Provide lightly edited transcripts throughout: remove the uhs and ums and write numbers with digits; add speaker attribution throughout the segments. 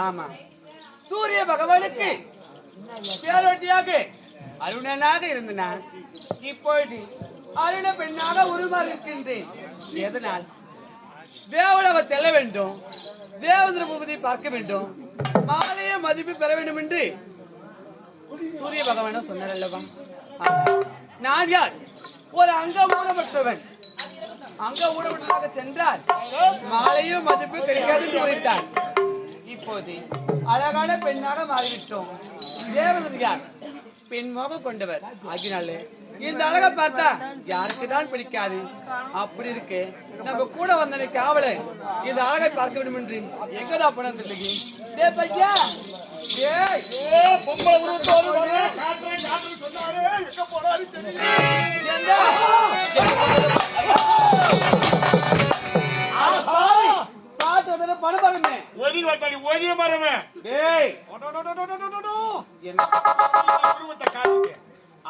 Speaker 1: ஆமா, சூரிய பகவானுக்கு பேரோட்டியாக அருணனாக இருந்த நான் இப்பொழுது அருண பெண்ணாக உருமாறியிருக்கின்றேன். எதனால் தேவலோக செல்ல வேண்டும், தேவேந்திர பூபதியை பார்க்க வேண்டும், மாலைய மதிப்பு பெற வேண்டும் என்று சூரிய பகவான சொன்னார் அல்லவா? நான் யார்? ஒரு அங்க ஊனப்பட்டவன். அங்க ஊனப்பட்டதாக சென்றால் மாலையும் மதிப்பு கிடைக்காது என்று கூறிட்டார். இப்போது அழகான பெண்ணாக மாறிவிட்டோம். தேவதர் யார்? பெண்மாக கொண்டவர் ஆகினாலே இந்த அழகை பார்த்தா யாருக்குதான் பிடிக்காது? அப்படி இருக்கு நம்ம கூட வந்தனை காவல இந்த அழகை பார்க்க வேண்டும் என்று எங்கதா பணம் தெரியல.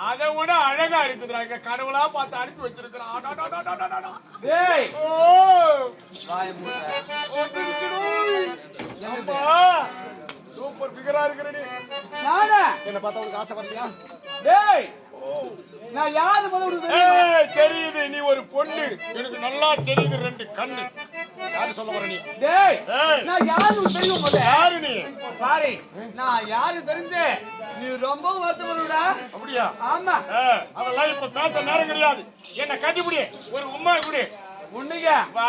Speaker 2: அதை விட அழகா இருக்குதுங்க. கடவுளா பார்த்து அனுப்பி வச்சிருக்கிறான். சூப்பர் பிகரா இருக்கிற நீ. என்ன பார்த்தா உனக்கு ஆசை வரலையா?
Speaker 1: நான் யாரு
Speaker 2: தெரியுது, நீ ஒரு பொண்ணு. எனக்கு நல்லா தெரியுது, ரெண்டு கண்ணு. யாரு சொல்ல வர நீ?
Speaker 1: நான் யாரு தெரியும்?
Speaker 2: யாரு நீ?
Speaker 1: பாரு, நான் யாரு தெரிஞ்சு நீ ரொம்ப வருத்தப்படுடா.
Speaker 2: அப்படியா?
Speaker 1: ஆமா.
Speaker 2: அதெல்லாம் இப்ப பேச நேரம் கிடையாது. என்ன கட்டிப்பிடி, ஒரு உண்மை குடி.
Speaker 1: உன்னுங்க
Speaker 2: வா.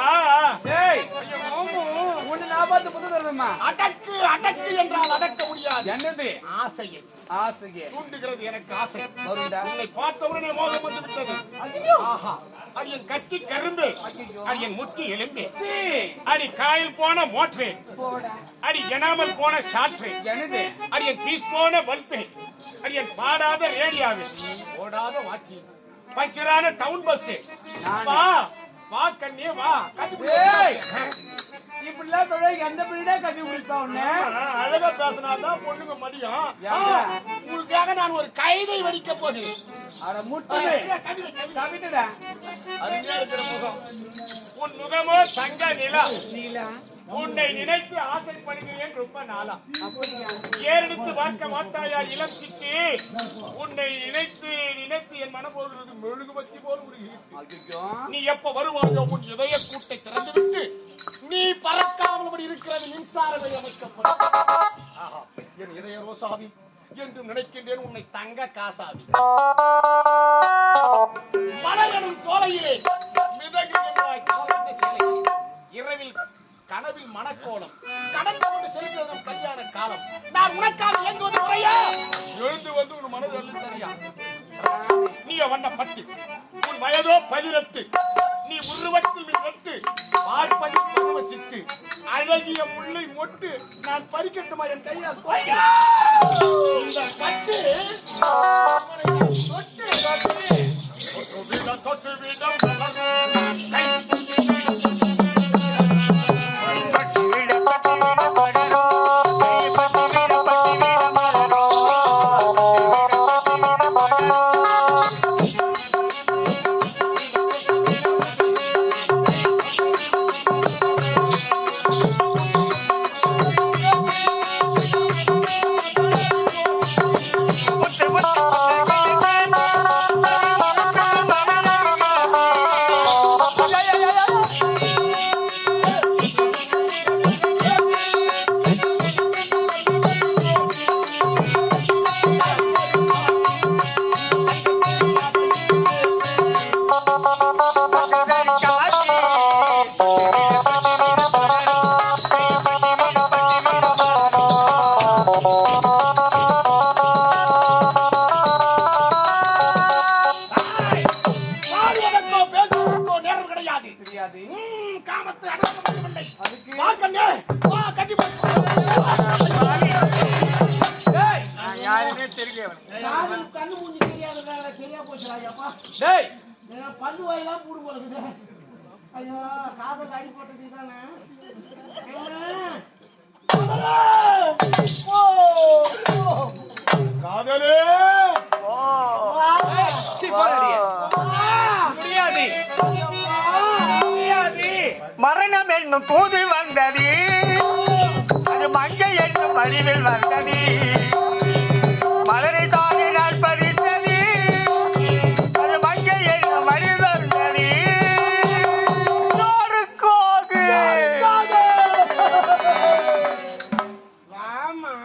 Speaker 1: உன்னை நான் பார்த்து புது தருமா?
Speaker 2: அடக்கு அடக்கு என்றால் அடக்க முடியாது.
Speaker 1: என்னது?
Speaker 2: ஆசையை
Speaker 1: ஆசையை
Speaker 2: தூண்டுகிறது எனக்கு ஆசை.
Speaker 1: வருண்டா.
Speaker 2: உன்னை பார்த்த உடனே மோகம் வந்து விட்டது. ஆஹா, அது என் கட்டி கரும்பு, அது என் முத்தி எலும்பு, அடி காயில் போன மோட்ரு, அடி எனாமல் போன ஷாற்று,
Speaker 1: என்னது?
Speaker 2: அடி என் பீஸ் போன பல்பு, அடி என் பாடாத ரேடியாவு, ஓடாத வாட்சி, பஞ்சரான டவுன் பஸ். வா வா கண்ணே வா.
Speaker 1: இப்படிலாம் சொல்ல எந்த பிள்ளை கட்டி முடிப்பா? உன்ன
Speaker 2: அழகா பேசினாதான் பொண்ணுங்க மடியும். உங்களுக்காக நான் ஒரு கைதை வடிக்க போகிறேன்.
Speaker 1: கவிதடா,
Speaker 2: அருமையா இருக்கிற முகம். உன் முகமோ தங்க நிலா. உன்னை நினைத்து ஆசைப்படுகிறேன் ரொம்ப நாளா. ஏறெடுத்து பார்க்க மாட்டாயா இளம் சிக்கி? உன்னை நினைத்து நினைத்து என் மனம் போகிறது மெழுகுபத்தி போல் உருகிறது. நீ எப்ப வருவாயோ உன் இதய கூட்டை திறந்துவிட்டு நீ பறக்காமல் இருக்கிறது மின்சாரத்தை அமைக்கப்படும். என் இதய ரோசாவி என்றும் நினைக்கின்றேன் உன்னை தங்க காசாவி. மலையனும் சோலையிலே மிதகுகின்றாய் காலந்த சேலையில். இரவில் கனவில் மனக்கோலம் கடந்து கொண்டு செல்கிறது கல்யாண காலம். நான் உனக்காக இயங்குவது முறையா? எழுந்து வந்து உன் மனது அள்ளி தரியா? நீ வண்ண பட்டு, உன் வயதோ 18, நீ உருவத்தில் வெட்டு, பார்ப்பதி பருவசிட்டு, அழகிய முல்லை மொட்டு. நான் பறிக்கட்டுமா என் கையால்? இந்த பட்டு தொட்டு வீதம்
Speaker 3: கண்ணு மூஞ்சி தெரியாததால தெரியா போச்சுடாப்பா.
Speaker 1: டேய்
Speaker 3: பல்லு வாயெல்லாம் பூடு போடுது. ஐயோ காதல் அடி போட்டது தானே.
Speaker 2: காதலே
Speaker 1: முடியாது முடியாது.
Speaker 4: மரணம் என்னும் தூது வந்தது, அது மங்கை என்னும் அறிவில் வந்தது. மலரை தானே நான் பறித்தது, அது மங்கை என்னும் அறிவில் வந்தது. யாருக்காக?
Speaker 3: வாமா.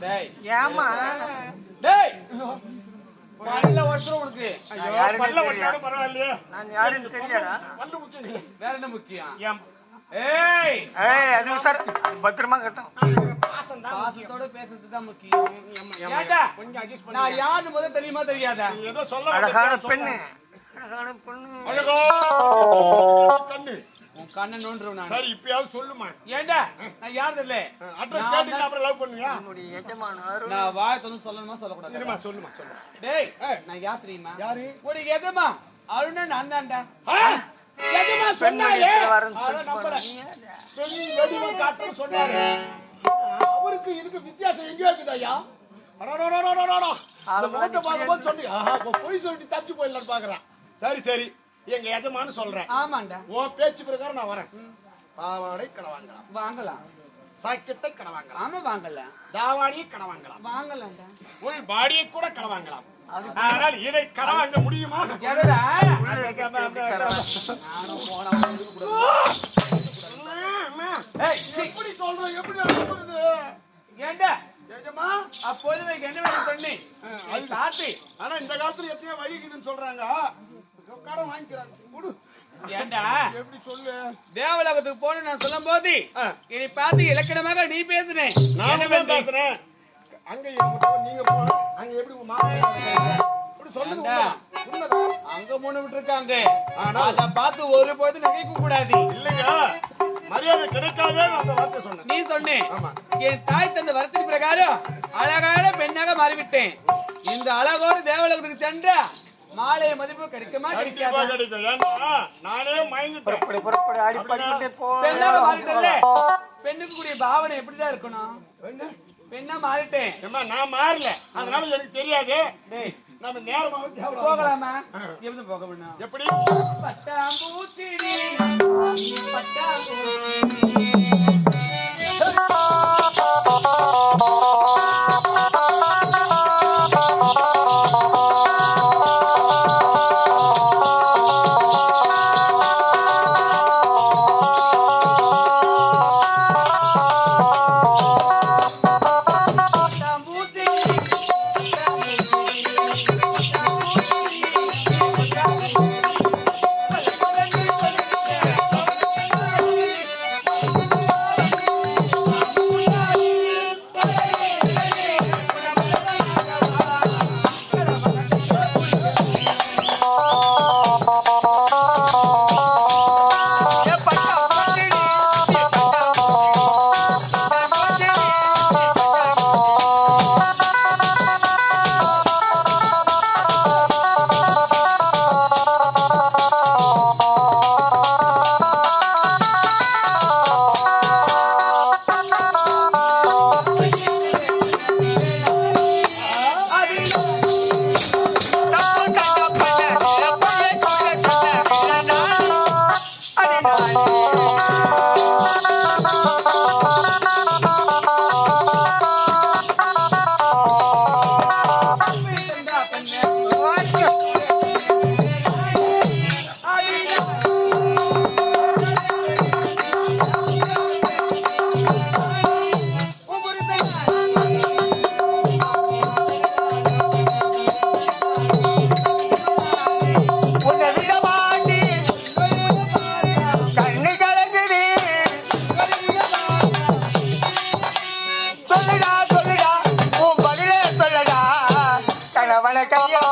Speaker 1: டேய்
Speaker 4: ஏமா
Speaker 1: டேய் நல்ல வருஷம் உனக்கு.
Speaker 2: பல்ல வச்சாலும் பரவாயில்லையே.
Speaker 4: நான் யாருன்னு தெரியலடா.
Speaker 2: பல்லு முக்கியம் இல்லை.
Speaker 1: வேற என்ன முக்கியம்?
Speaker 2: ஏன்
Speaker 1: ஏய்
Speaker 4: ஏய் அது சார் பத்திரமா கட்டும்.
Speaker 3: பாசம் தான்.
Speaker 1: பாசத்தோட பேசுறது தான் முக்கியம். ஏன்டா
Speaker 2: கொஞ்சம் அட்ஜஸ்ட் பண்ணி.
Speaker 1: நான் யாருன்னு முதல்ல தெரியுமா தெரியாதா?
Speaker 2: ஏதோ சொல்ல
Speaker 4: அழகான பெண்ணு, அழகான பொண்ணு.
Speaker 2: அழகோ கண்ணு.
Speaker 1: உன் கண்ணை நோண்டுறேன் நான்.
Speaker 2: சரி இப்பயாவது சொல்லுமா.
Speaker 1: ஏன்டா நான் யார் தெரியல.
Speaker 2: அட்ரஸ் கேட்டு அப்புறம் லவ் பண்ணுவியா?
Speaker 4: என்னுடைய எஜமானார்.
Speaker 1: நான் வாய் தொன்னு சொல்லணுமா சொல்லக்கூடாது?
Speaker 2: இருமா சொல்லுமா சொல்லு.
Speaker 1: டேய்
Speaker 2: ஏய்.
Speaker 1: நான் யார் தெரியுமா?
Speaker 2: யாரு?
Speaker 1: உனக்கு எதுமா அருணன் நான் தான்டா.
Speaker 2: எதுமா சொன்னாலே பெண் வெடிவம் காட்டுன்னு சொன்னாரு. அவருக்கு இதுக்கு வித்தியாசம் எங்கேயோ இருக்குதாயா? அந்த முகத்தை பார்க்கும்போது சொல்லி பொய் சொல்லிட்டு தப்பிச்சு போயிடலான்னு பாக்குறான். சரி சரி எங்க எஜமானு சொல்றேன்.
Speaker 1: ஆமாண்டா
Speaker 2: உன் பேச்சு பிரகாரம் நான் வரேன். பாவாடை கடை வாங்கலாம்,
Speaker 1: வாங்கலாம்.
Speaker 2: சாக்கெட்டை கடை வாங்கலாம்,
Speaker 1: ஆமா வாங்கலாம்.
Speaker 2: தாவாடியை கடை வாங்கலாம்,
Speaker 1: வாங்கலாம்டா.
Speaker 2: உள் பாடியை கூட கடை வாங்கலாம். ஆனால் இதை கடை வாங்க முடியுமா?
Speaker 1: எதுடா?
Speaker 4: நானும்
Speaker 1: போனா ஏய் சீ.
Speaker 2: எப்படி சொல்றேன்? எப்படி சொல்றது?
Speaker 1: ஏன்டா
Speaker 2: எஜமா
Speaker 1: அப்போது எனக்கு என்ன வேணும் சொன்னி? அது காட்டி.
Speaker 2: ஆனா இந்த காலத்துல எத்தனையோ வழி இருக்குதுன்னு சொல்றாங்க. கடன் வாங்கிக்கிறாங்க. குடு.
Speaker 1: ஏன்டா
Speaker 2: எப்படி சொல்லு?
Speaker 1: தேவலோகத்துக்கு போன நான் சொல்லும் போது என்னை பார்த்து இலக்கணமாக நீ பேசுனேன்.
Speaker 2: நான் என்ன பேசுறேன்? அங்க நீங்க போன அங்க எப்படி உங்க மாமா அப்படி சொல்லுங்க. உண்மைதான்.
Speaker 1: அங்க மூணு விட்டு இருக்காங்க.
Speaker 2: ஆனா
Speaker 1: அத பார்த்து ஒரு பொழுது நகைக்க கூடாது.
Speaker 2: இல்லைங்க, மரியாதை கிடைக்காதே அந்த வார்த்தை சொன்னேன்.
Speaker 1: நீ சொன்னே
Speaker 2: ஆமா.
Speaker 1: என் தாய் தந்த வரத்தின் பிரகாரம் அழகான பெண்ணாக மாறிவிட்டேன். இந்த அழகோடு தேவலோகத்துக்கு சென்ற மாலை மதிப்பு கிடைக்குமா
Speaker 2: கண்டிப்பா
Speaker 1: கிடைக்காதா?
Speaker 2: கிடைக்கும். ஏன்னா நானே மயங்கிட்டேன்.
Speaker 4: புறப்படி ஆடி பண்ணிட்டு போ.
Speaker 1: பெண்ணாக மாறிட்டல்ல, பெண்ணுக்கு கூடிய பாவனை எப்படிதான் இருக்கணும்? பெண்ணா மாறிட்டேன்.
Speaker 2: ஏம்மா, நான் மாறல, அதனால எனக்கு தெரியாது.
Speaker 1: டேய்
Speaker 2: நம்ம நேரமா
Speaker 1: போகலாமா? எப்படி போக வேணும்?
Speaker 2: எப்படி?
Speaker 1: பட்டாம்பூச்சி பட்டாம்பூச்சி
Speaker 4: சொல்லுடா, உன் பதிலே சொல்லடா. கணவனை கையை